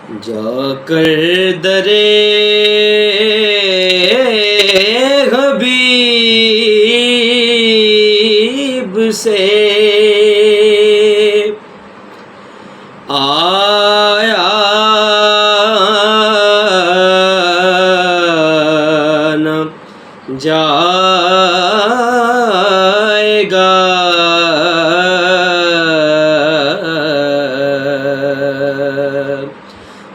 جا کر درے حبیب سے آیا نہ جائے گا،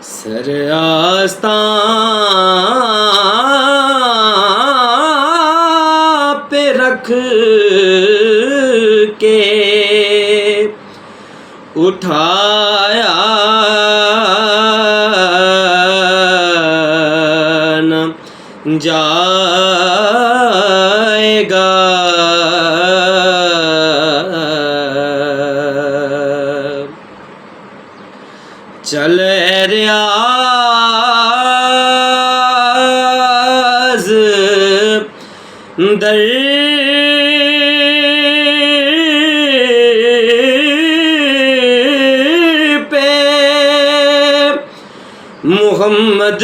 سر آستان پہ رکھ کے اٹھایا نہ جائے گا، چلے ریاض در پہ محمد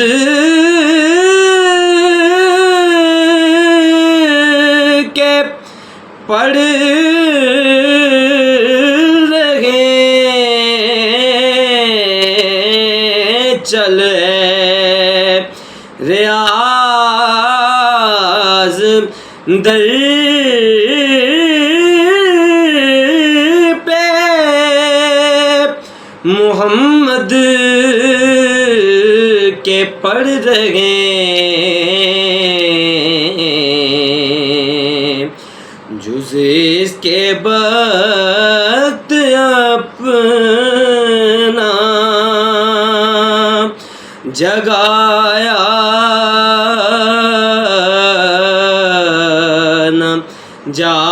کے پڑھ چلے ریاض در پہ محمد کے پڑھ رہے، جز اس کے وقت اپنا جگایا نہ جا